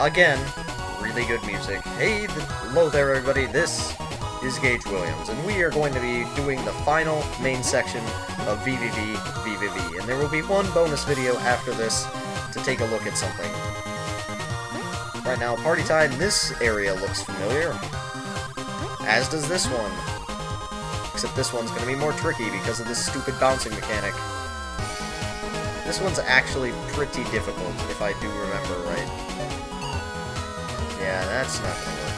again, really good music. Hey, hello there everybody, this is Gage Williams, and we are going to be doing the final main section of VVVVVV, and there will be one bonus video after this to take a look at something. Right now, party time, this area looks familiar, as does this one. Except this one's going to be more tricky because of this stupid bouncing mechanic. This one's actually pretty difficult, if I do remember right. Yeah, that's not going to work.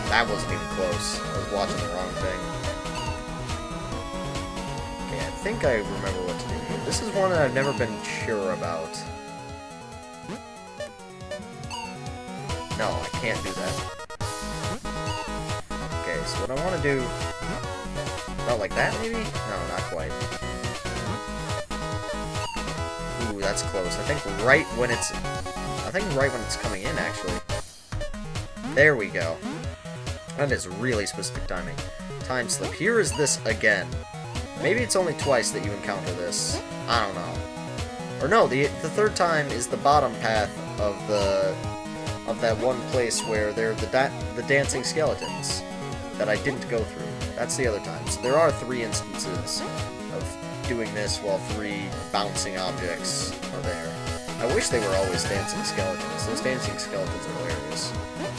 That wasn't even close. I was watching the wrong thing. Okay, I think I remember what to do here. This is one that I've never been sure about. No, I can't do that. Okay, so what I want to do... Oh, like that, maybe? No, not quite. Ooh, that's close. I think right when it's... coming in, actually. There we go. That is really specific timing. Time slip. Here is this again. Maybe it's only twice that you encounter this. I don't know. Or no, the third time is the bottom path of that one place where there are the dancing skeletons that I didn't go through. That's the other time. So there are 3 instances of doing this while 3 bouncing objects are there. I wish they were always dancing skeletons. Those dancing skeletons are hilarious.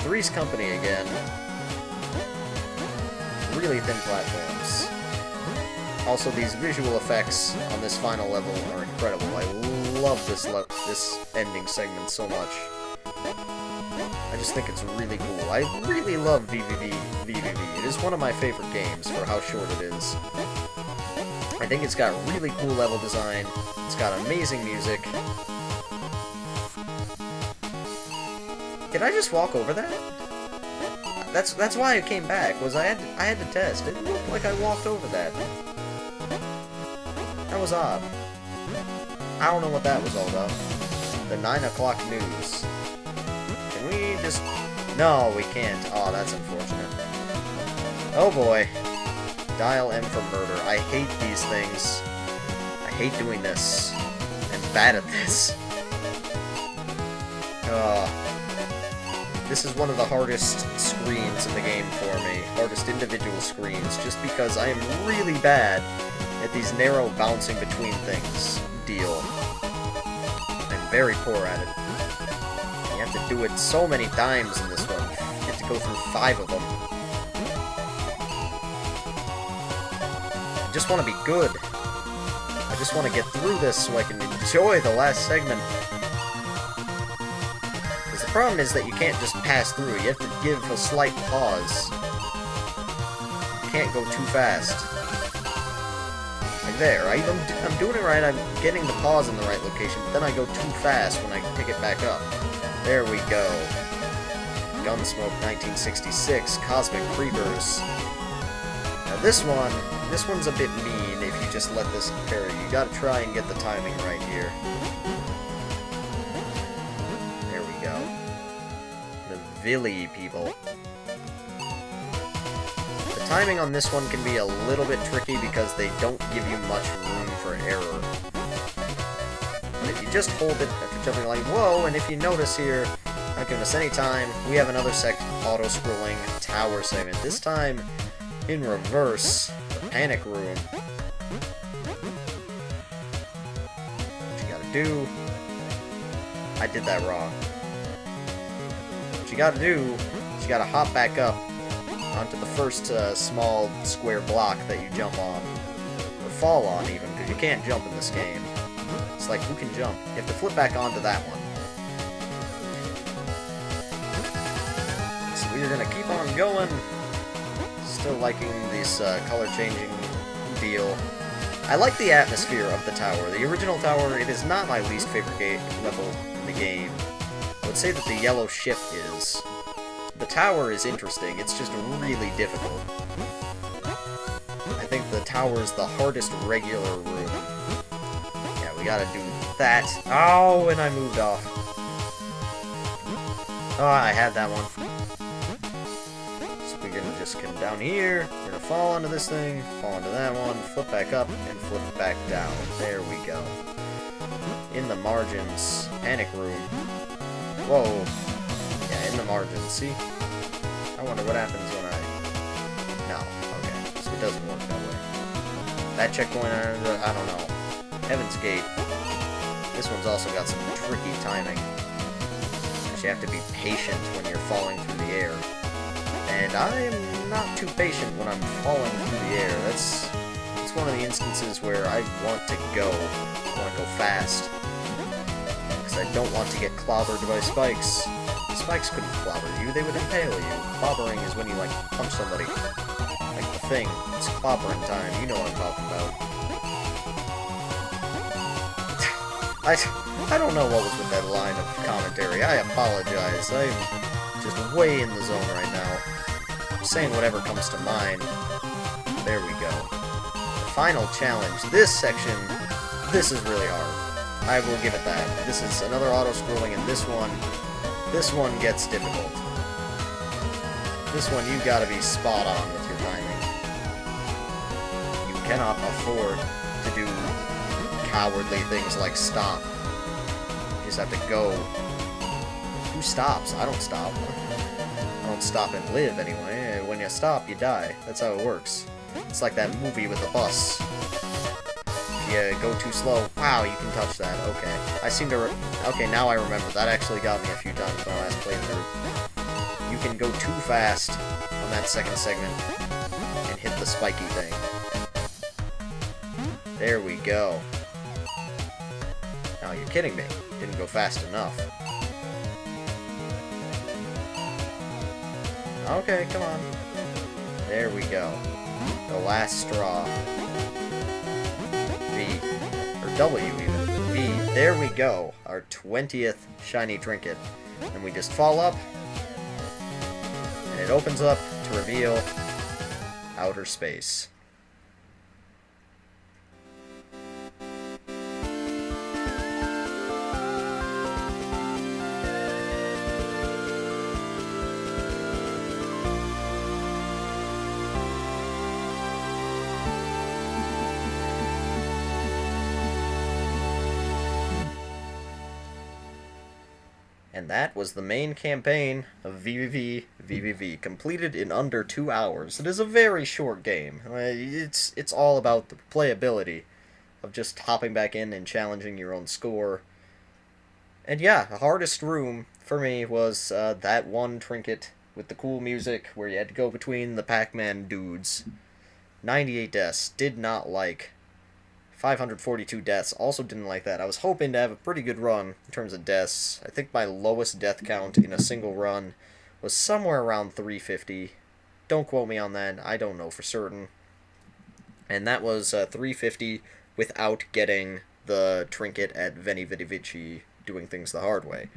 Three's Company again. Really thin platforms. Also, these visual effects on this final level are incredible. I love this ending segment so much. I just think it's really cool. I really love VVVVVV. It is one of my favorite games for how short it is. I think it's got really cool level design. It's got amazing music. Did I just walk over that? That's why I came back. Was I had to test. It looked like I walked over that. That was odd. I don't know what that was all about. The 9 o'clock news. Can we just... No, we can't. Oh, that's unfortunate. Oh boy. Dial M for murder. I hate these things. I hate doing this. I'm bad at this. This is one of the hardest screens in the game for me. Hardest individual screens, just because I am really bad at these narrow bouncing between things deal. I'm very poor at it. You have to do it so many times in this one. You have to go through 5 of them. I just want to be good. I just want to get through this so I can enjoy the last segment. Because the problem is that you can't just pass through. You have to give a slight pause. You can't go too fast. Like there, right? I'm doing it right. I'm getting the pause in the right location, but then I go too fast when I pick it back up. There we go. Gunsmoke 1966, Cosmic Creepers. Now this one's a bit mean if you just let this carry. You gotta try and get the timing right here. There we go. The Villy people. The timing on this one can be a little bit tricky because they don't give you much room for error. But if you just hold it after jumping like, whoa, and if you notice here, not giving us any time, we have another auto-scrolling tower segment. This time in reverse, the panic room. What you gotta do... I did that wrong. What you gotta do is you gotta hop back up onto the first small square block that you jump on. Or fall on, even, because you can't jump in this game. It's like, who can jump? You have to flip back onto that one. So we're gonna keep on going. Still liking this color-changing deal. I like the atmosphere of the tower. The original tower, it is not my least favorite level in the game. I would say that the yellow ship is. The tower is interesting, it's just really difficult. I think the tower is the hardest regular room. Yeah, we gotta do that. Oh, and I moved off. Oh, I had that one. So we're gonna just come down down here, we're gonna fall onto this thing, fall onto that one, flip back up, and flip back down. There we go. In the margins. Panic room. Whoa. Yeah, in the margins. See? I wonder what happens when I... No. Okay. So it doesn't work that way. That checkpoint, I don't know. Heaven's Gate. This one's also got some tricky timing. You have to be patient when you're falling through the air. And I am not too patient when I'm falling through the air. That's one of the instances where I want to go. I want to go fast. Because I don't want to get clobbered by spikes. Spikes couldn't clobber you, they would impale you. Clobbering is when you, like, punch somebody. Like the thing. It's clobbering time. You know what I'm talking about. I don't know what was with that line of commentary. I apologize. I'm just way in the zone right now. I'm saying whatever comes to mind. There we go. The final challenge. This section, this is really hard. I will give it that. This is another auto-scrolling, and this one gets difficult. This one, you gotta be spot on with your timing. You cannot afford to do cowardly things like stop. You just have to go. Who stops? I don't stop. I don't stop and live, anyway. When you stop, you die. That's how it works. It's like that movie with the bus. If you go too slow, wow, you can touch that. Okay. I seem to... Okay, now I remember. That actually got me a few times when I last played through. You can go too fast on that second segment and hit the spiky thing. There we go. Now, you're kidding me. Didn't go fast enough. Okay, come on. There we go. The last straw. V. Or W, even. V. There we go. Our 20th shiny trinket. And we just fall up. And it opens up to reveal outer space. And that was the main campaign of VVVVVV, completed in under 2 hours. It is a very short game. It's all about the playability of just hopping back in and challenging your own score. And yeah, the hardest room for me was that one trinket with the cool music where you had to go between the Pac-Man dudes. 98 deaths. Did not like. 542 deaths. Also didn't like that. I was hoping to have a pretty good run in terms of deaths. I think my lowest death count in a single run was somewhere around 350. Don't quote me on that. I don't know for certain. And that was 350 without getting the trinket at VVVVVV, doing things the hard way.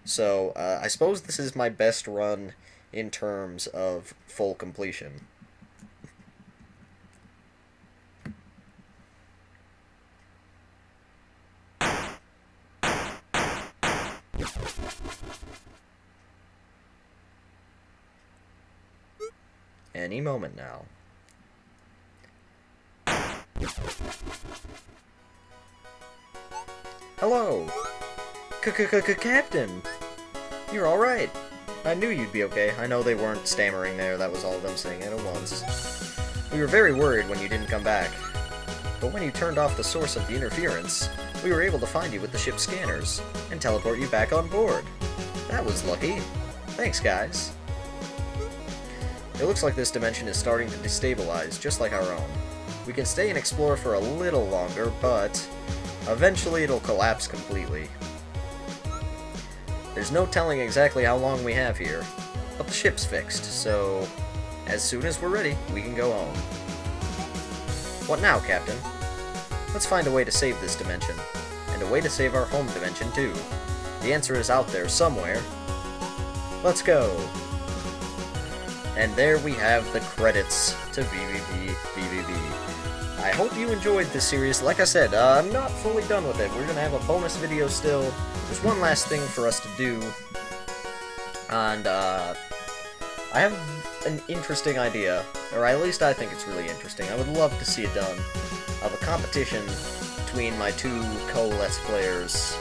So I suppose this is my best run in terms of full completion. Any moment now. Hello! Captain! You're alright! I knew you'd be okay. I know they weren't stammering there, that was all of them saying it at once. We were very worried when you didn't come back. But when you turned off the source of the interference, we were able to find you with the ship's scanners, and teleport you back on board. That was lucky. Thanks, guys. It looks like this dimension is starting to destabilize, just like our own. We can stay and explore for a little longer, but eventually it'll collapse completely. There's no telling exactly how long we have here, but the ship's fixed, so as soon as we're ready, we can go home. What now, Captain? Let's find a way to save this dimension, and a way to save our home dimension too. The answer is out there somewhere. Let's go! And there we have the credits to VVVVVV. I hope you enjoyed this series. Like I said, I'm not fully done with it. We're going to have a bonus video still. There's one last thing for us to do. And, I have an interesting idea, or at least I think it's really interesting. I would love to see it done, of a competition between my two co-Let's Players.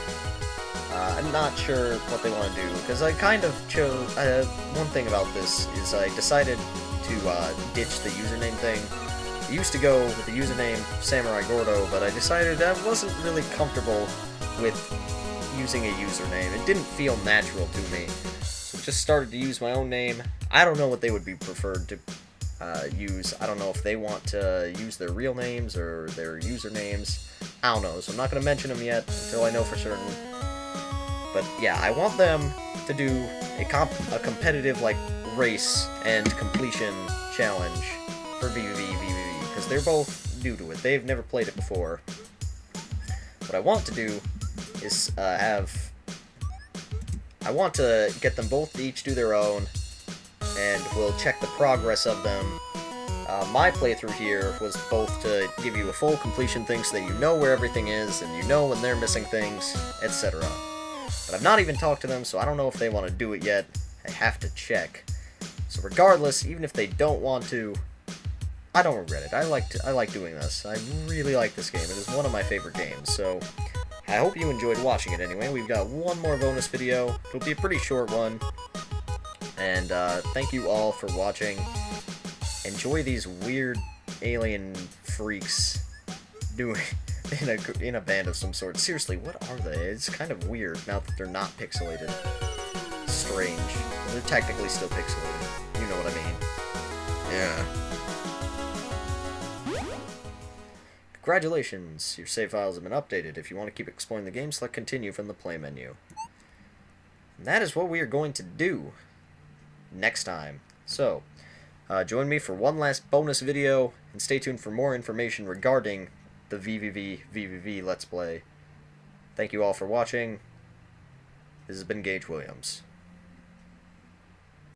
I'm not sure what they want to do, because I kind of chose... one thing about this is I decided to ditch the username thing. I used to go with the username Samurai Gordo, but I decided I wasn't really comfortable with using a username. It didn't feel natural to me. So just started to use my own name. I don't know what they would be preferred to use. I don't know if they want to use their real names or their usernames. I don't know, so I'm not going to mention them yet until I know for certain. But yeah, I want them to do a competitive like race and completion challenge for VVVVV, because they're both new to it. They've never played it before. What I want to do is I want to get them both to each do their own, and we'll check the progress of them. My playthrough here was both to give you a full completion thing so that you know where everything is, and you know when they're missing things, etc. But I've not even talked to them, so I don't know if they want to do it yet. I have to check. So regardless, even if they don't want to, I don't regret it. I like doing this. I really like this game. It is one of my favorite games, so I hope you enjoyed watching it anyway. We've got one more bonus video. It'll be a pretty short one. And thank you all for watching. Enjoy these weird alien freaks doing in a band of some sort. Seriously, what are they? It's kind of weird now that they're not pixelated. Strange. They're technically still pixelated. You know what I mean. Yeah. Congratulations, your save files have been updated. If you want to keep exploring the game, select continue from the play menu. And that is what we are going to do next time. So, join me for one last bonus video, and stay tuned for more information regarding the VVVVV Let's Play. Thank you all for watching. This has been Gage Williams.